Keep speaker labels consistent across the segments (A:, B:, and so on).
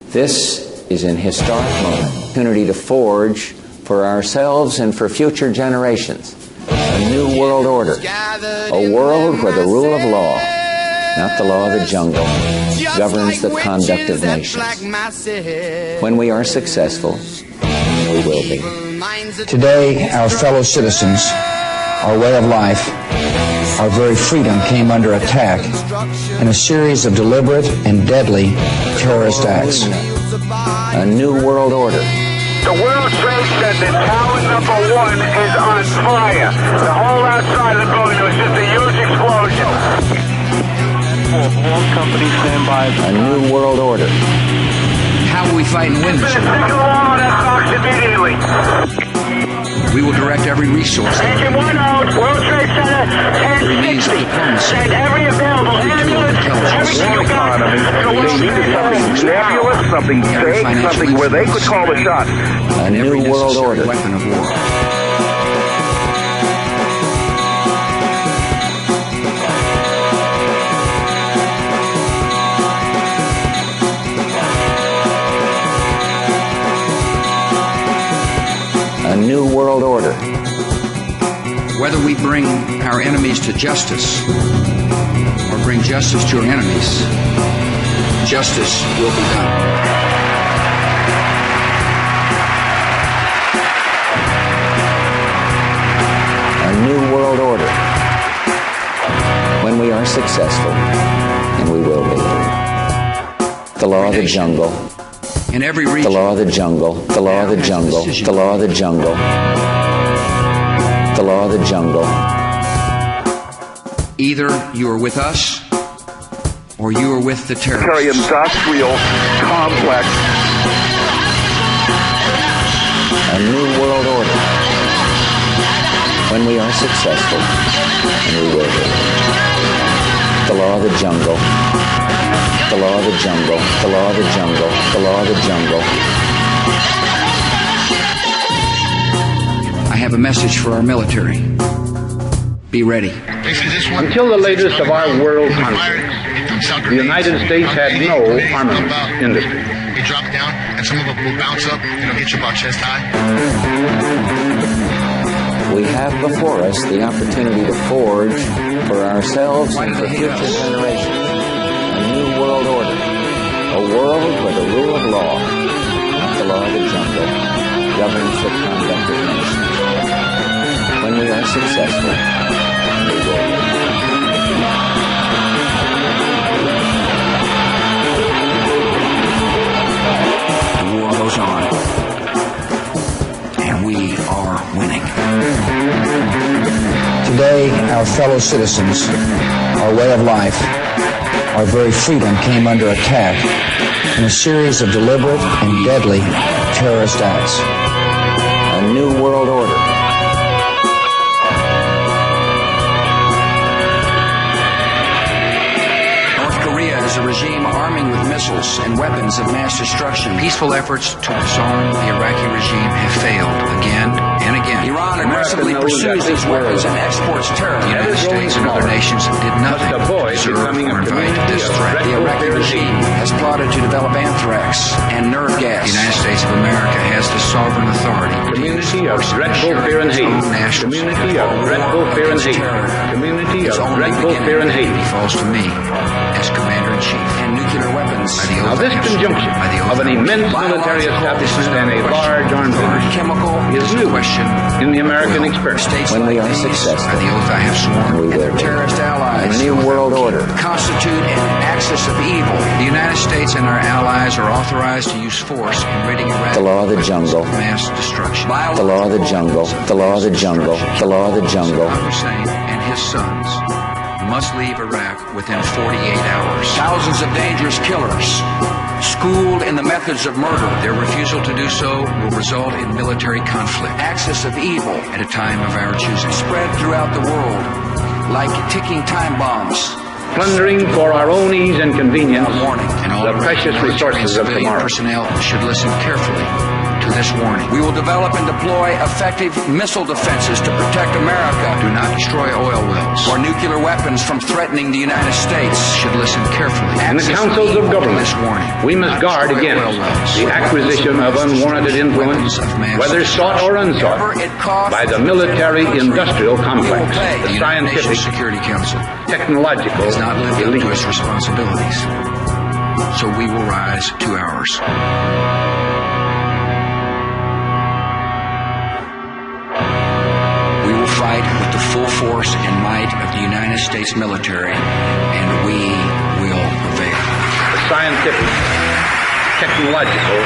A: This is an historic moment, opportunity to forge for ourselves and for future generations a new world order, a world where the rule of law, not the law of the jungle, governs the conduct of nations. When we are successful, we will be.
B: Today, our fellow citizens, our way of life, our very freedom came under attack in a series of deliberate and deadly terrorist acts.
A: A new world order.
C: The World Trade Center, tower number 1, is on fire. The whole outside of the building was just a huge explosion. All companies stand by.
A: A new world order.
D: How will we fight and win this war?
C: Single wall on that box immediately.
D: We will direct every resource.
C: Engine 1 out, World Trade Center,
D: Remains of
C: 1060.
D: diplomacy.
C: Send every available ambulance, everything you got.
E: They needed something nebulous, something vague, something where they could call the shots.
A: A new world order.
D: Weapon of war.
A: A new world order.
D: Whether we bring our enemies to justice or bring justice to our enemies, justice will be done.
A: A new world order. When we are successful, and we will be. The law of the jungle.
D: In every
A: The
D: region,
A: law of the jungle. The law of the jungle. The law of the jungle. The law of the jungle.
D: either you are with us or you are with the terrorists.
E: Industrial complex.
A: A new world order. When we are successful, and we will be. The law of the jungle. The law of the jungle. The law of the jungle. The law of the jungle.
D: I have a message for our military. Be ready.
F: Until the latest of our world conflicts, the United States had no armament industry.
G: They drop down, and some of them will bounce up, hit you about chest high.
A: We have before us the opportunity to forge for ourselves and for future generations a new world order, a world where the rule of law, not the law of the jungle, governs the conduct of nations. When we are successful, we will be.
D: The war goes on, and we are winning.
B: Today, our fellow citizens, our way of life, our very freedom came under attack in a series of deliberate and deadly terrorist acts.
A: A new world order.
D: North Korea is a regime arming with missiles and weapons of mass destruction. Peaceful efforts to disarm the Iraqi regime have failed again and again. Iran aggressively pursues these weapons and exports terror. The United States and other nations did nothing to deserve or invite this threat. The Iraqi regime has plotted to develop anthrax and nerve gas. The United States of America has the sovereign authority.
F: Community of dreadful fear and hate. Community of dreadful fear and hate. Community of dreadful fear and hate.
D: Falls to me as Commander-in-Chief. And nuclear weapons.
F: Now this conjunction of an immense military establishment and a large armed industry is new in the American experience.
A: When we are successful,
D: By the oath I have sworn,
A: we
D: and their
A: will be.
D: terrorist allies,
A: A new world order.
D: constitute an axis of evil. The United States and our allies are authorized to use force in ridding Iraq
A: The law of the
D: of
A: jungle.
D: mass destruction.
A: The law of the jungle. The law of the jungle. The law of the jungle.
D: Saddam Hussein and his sons must leave Iraq within 48 hours. Thousands of dangerous killers, schooled in the methods of murder. Their refusal to do so will result in military conflict. Axis of evil at a time of our choosing. Spread throughout the world like ticking time bombs.
F: Plundering for our own ease and convenience
D: Warning, and all
F: the precious
D: military
F: resources
D: and
F: of
D: civilian
F: tomorrow.
D: personnel should listen carefully to this warning. We will develop and deploy effective missile defenses to protect America. Do not destroy oil wells or nuclear weapons from threatening the United States. Should listen carefully.
F: In the councils of government, we must guard against the acquisition of unwarranted influence, whether sought or unsought, by the military-industrial complex, the scientific,
D: Security Council
F: technological
D: has not lived up
F: elite.
D: to its responsibilities. So we will rise to ours. We will fight with the full force and might of the United States military, and we will prevail.
F: The scientific, technological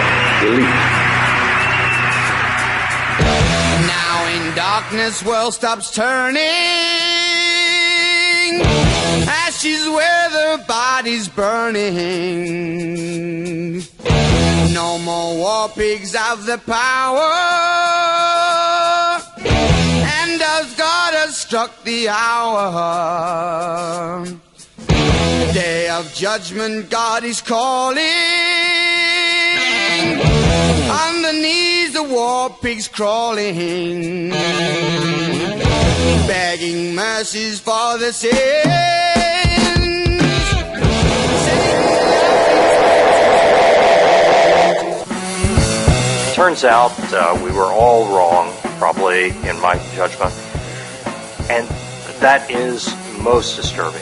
F: elite.
H: Now in darkness, world stops turning. Ashes where the body's burning. No more war pigs have the power. And as God has struck the hour, day of judgment, God is calling. On the knees, the war pigs crawling, begging mercies for the sins.
I: Turns out we were all wrong, probably in my judgment, and that is most disturbing.